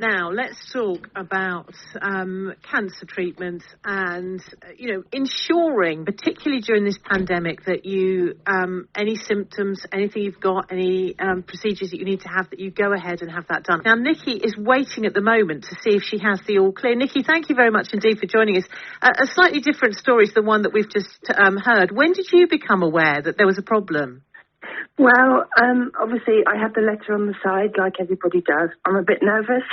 Now, let's talk about cancer treatment and, ensuring, particularly during this pandemic, that you, any symptoms, anything you've got, any procedures that you need to have, that you go ahead and have that done. Now, Nikki is waiting at the moment to see if she has the all clear. Nikki, thank you very much indeed for joining us. A slightly different story to the one that we've just heard. When did you become aware that there was a problem? Well, obviously I had the letter on the side, like everybody does. I'm a bit nervous.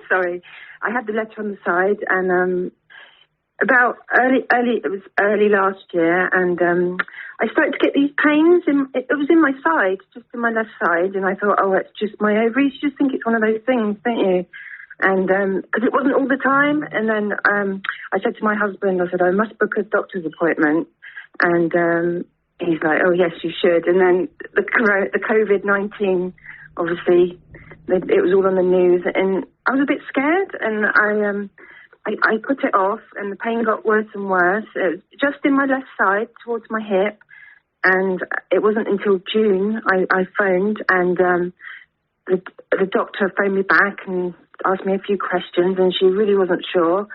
Sorry. I had the letter on the side, and it was early last year, and I started to get these pains. It was in my side, just in my left side, and I thought, oh, it's just my ovaries. You just think it's one of those things, don't you? And because it wasn't all the time, and then I said to my husband, I said, I must book a doctor's appointment, and he's like, oh, yes, you should. And then the COVID-19, obviously, it was all on the news. And I was a bit scared. And I put it off. And the pain got worse and worse. It was just in my left side towards my hip. And it wasn't until June I phoned. And the doctor phoned me back and asked me a few questions. And she really wasn't sure.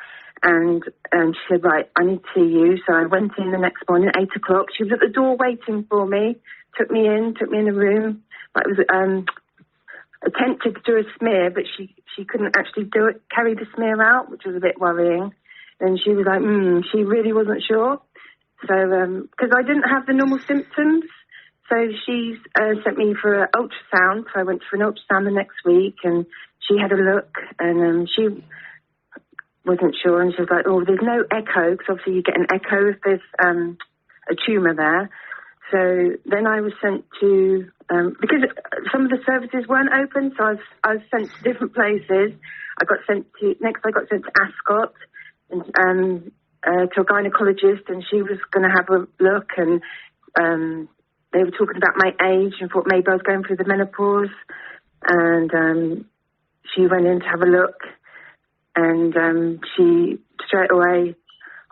And she said, right, I need to see you. So I went in the next morning at 8 o'clock. She was at the door waiting for me, took me in the room. I was attempted to do a smear, but she couldn't actually carry the smear out, which was a bit worrying. And she was like, she really wasn't sure. So, because I didn't have the normal symptoms. So she sent me for an ultrasound. So I went for an ultrasound the next week, and she had a look, and she wasn't sure, and she was like, oh, there's no echo, because obviously you get an echo if there's a tumour there. So then I was sent to, because some of the services weren't open, so I was sent to different places. I got sent to Ascot, and to a gynaecologist, and she was going to have a look, and they were talking about my age and thought maybe I was going through the menopause, and she went in to have a look. And she, straight away,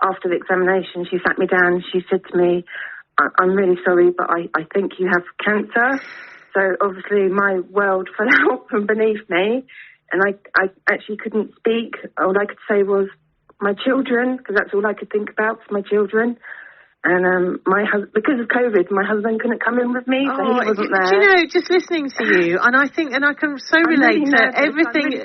after the examination, she sat me down. She said to me, I'm really sorry, but I think you have cancer. So obviously my world fell out from beneath me, and I actually couldn't speak. All I could say was my children, because that's all I could think about was my children. And because of COVID, my husband couldn't come in with me, so he wasn't there. Do you know, just listening to you, and I can so relate to everything.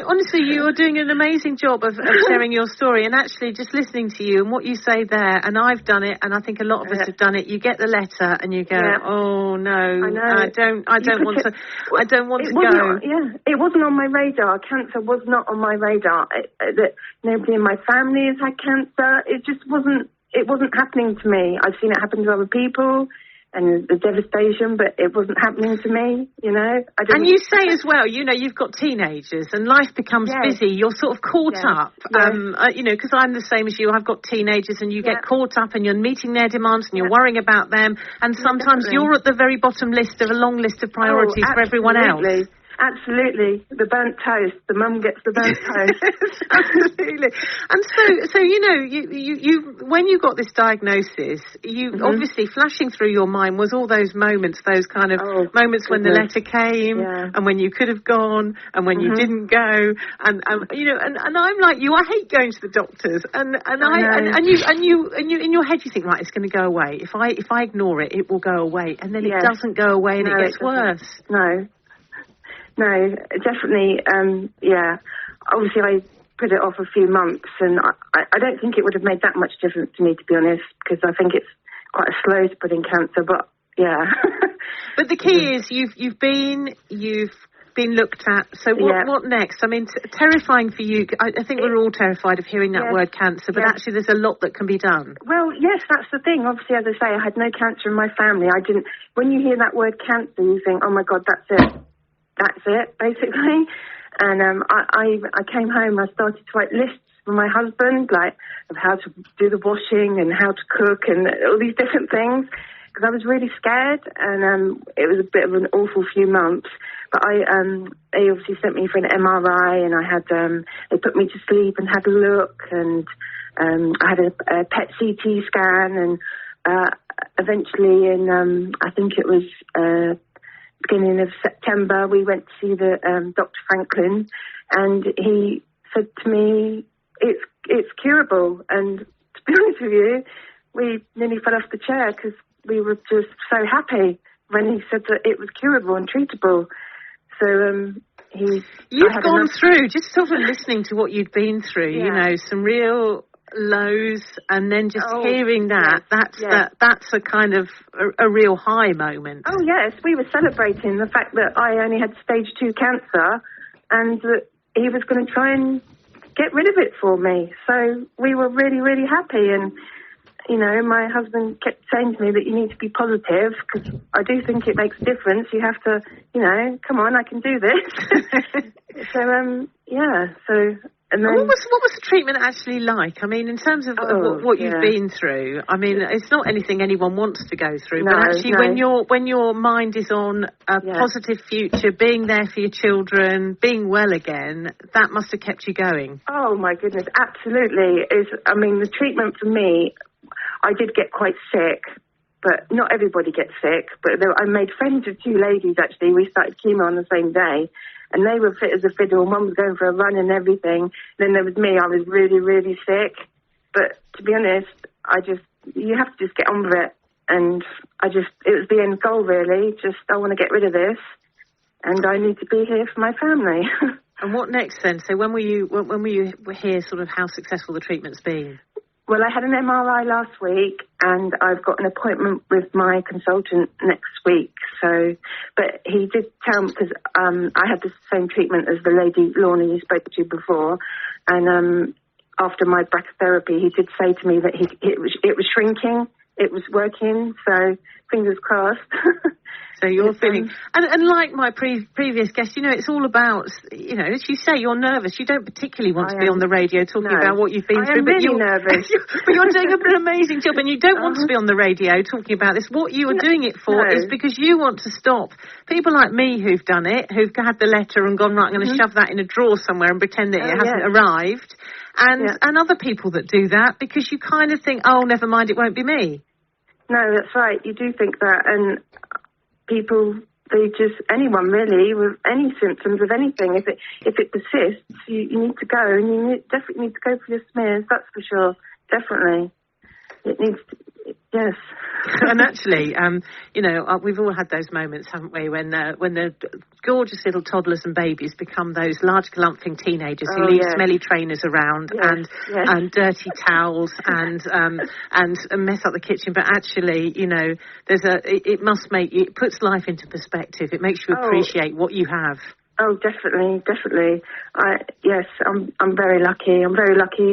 Honestly, you are doing an amazing job of sharing your story, and actually just listening to you and what you say there. And I've done it, and I think a lot of us have done it. You get the letter, and you go, oh no, I don't want to go. It wasn't on my radar. Cancer was not on my radar. That nobody in my family has had cancer. It just wasn't. It wasn't happening to me. I've seen it happen to other people and the devastation, but it wasn't happening to me, And you say as well, you've got teenagers and life becomes busy. You're sort of caught up, because I'm the same as you. I've got teenagers, and you get caught up and you're meeting their demands and you're worrying about them. And sometimes you're at the very bottom list of a long list of priorities for everyone else. Absolutely. The burnt toast. The mum gets the burnt toast. Absolutely. And so you when you got this diagnosis, you obviously flashing through your mind was all those moments, those kind of moments when the letter came and when you could have gone and when you didn't go. And I'm like you, I hate going to the doctors. And you in your head you think, right, it's going to go away. If I ignore it, it will go away. And then it doesn't go away and it gets worse. No, definitely, Obviously, I put it off a few months, and I don't think it would have made that much difference to me, to be honest, because I think it's quite a slow spreading cancer, but, yeah. But the key is you've been looked at, so what next? I mean, terrifying for you. I think we're all terrified of hearing that word cancer, but actually there's a lot that can be done. Well, yes, that's the thing. Obviously, as I say, I had no cancer in my family. When you hear that word cancer, you think, oh my God, that's it. That's it, basically. And I came home, I started to write lists for my husband, like, of how to do the washing and how to cook and all these different things, because I was really scared, and it was a bit of an awful few months. But they obviously sent me for an MRI, and I had they put me to sleep and had a look, and I had a PET CT scan, and eventually in I think it was beginning of September, we went to see the Dr. Franklin, and he said to me, it's curable. And to be honest with you, we nearly fell off the chair because we were just so happy when he said that it was curable and treatable. So you've gone through, just sort of listening to what you'd been through, you know, some real lows, and then just hearing that, that's a kind of a real high moment. Oh yes, we were celebrating the fact that I only had stage 2 cancer, and that he was going to try and get rid of it for me. So we were really, really happy. And you know, my husband kept saying to me that you need to be positive, because I do think it makes a difference. You have to, you know, come on, I can do this. So and then, what was the treatment actually like? I mean, in terms of what you've been through, I mean, it's not anything anyone wants to go through, but actually when your mind is on a positive future, being there for your children, being well again, that must have kept you going. Oh my goodness, absolutely. I mean, the treatment for me, I did get quite sick, but not everybody gets sick. But I made friends with 2 ladies, actually. We started chemo on the same day, and they were fit as a fiddle. One was going for a run and everything. Then there was me. I was really, really sick. But to be honest, you have to just get on with it. And it was the end goal, really. Just, I want to get rid of this, and I need to be here for my family. And what next then? So when were you hear sort of how successful the treatment's been? Well, I had an MRI last week, and I've got an appointment with my consultant next week. So, but he did tell me, because I had the same treatment as the lady Lorna you spoke to before, and after my brachytherapy, he did say to me that it was shrinking, it was working. So, fingers crossed. So you're feeling, and like my previous guest, you know, it's all about, you know, as you say, you're nervous. You don't particularly want to be on the radio talking about what you've been through. But you're nervous. But you're doing an amazing job, and you don't want to be on the radio talking about this. What you are doing it for is because you want to stop people like me who've done it, who've had the letter and gone, right, I'm going to shove that in a drawer somewhere and pretend that it hasn't arrived. And other people that do that because you kind of think, oh, never mind, it won't be me. No, that's right. You do think that, and people, anyone really with any symptoms of anything, if it persists, you need to go, and you definitely need to go for your smears. That's for sure. Definitely, it needs to. Yes. And actually, you know, we've all had those moments, haven't we, when the gorgeous little toddlers and babies become those large galumphing teenagers who leave smelly trainers around and dirty towels and mess up the kitchen. But actually, you know, it puts life into perspective. It makes you appreciate what you have. Oh, definitely. I'm very lucky.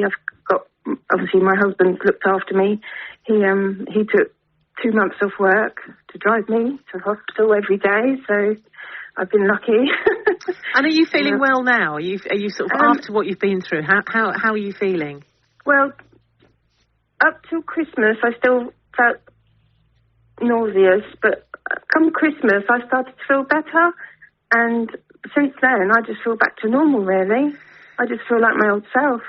I've got, obviously, my husband's looked after me. He took 2 months off work to drive me to hospital every day, so I've been lucky. And are you feeling well now? Are you sort of after what you've been through? How are you feeling? Well, up till Christmas, I still felt nauseous, but come Christmas, I started to feel better, and since then, I just feel back to normal. Really, I just feel like my old self.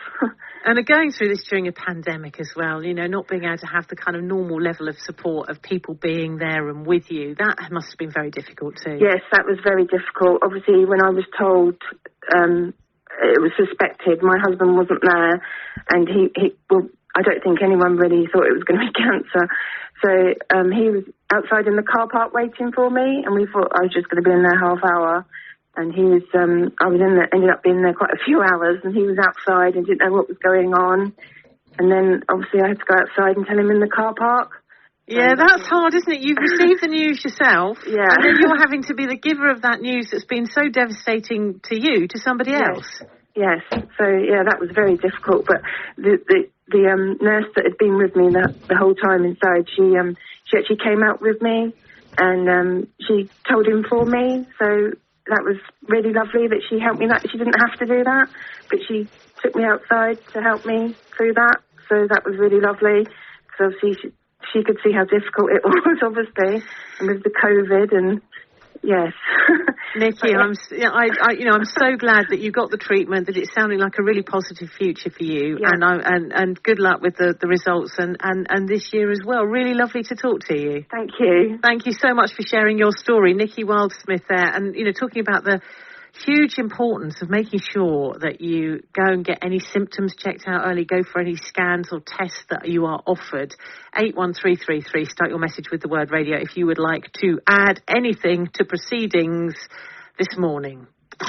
And going through this during a pandemic as well, you know, not being able to have the kind of normal level of support of people being there and with you, that must have been very difficult too. Yes, that was very difficult. Obviously, when I was told it was suspected, my husband wasn't there, and I don't think anyone really thought it was going to be cancer. So he was outside in the car park waiting for me, and we thought I was just going to be in there half hour. And he was, ended up being there quite a few hours, and he was outside and didn't know what was going on. And then, obviously, I had to go outside and tell him in the car park. Yeah, that's hard, isn't it? You've received the news yourself, and then you're having to be the giver of that news that's been so devastating to you, to somebody else. Yes. So, that was very difficult. But the nurse that had been with me the whole time inside, she actually came out with me, and she told him for me, so that was really lovely that she helped me. That she didn't have to do that, but she took me outside to help me through that. So that was really lovely, because obviously she could see how difficult it was, obviously, and with the COVID and yes. Nikki, I'm so glad that you got the treatment, that it's sounding like a really positive future for you, and good luck with the results and this year as well. Really lovely to talk to you. Thank you. Thank you so much for sharing your story, Nikki Wildsmith there, and you know, talking about the huge importance of making sure that you go and get any symptoms checked out early, go for any scans or tests that you are offered. 81333, start your message with the word radio if you would like to add anything to proceedings this morning.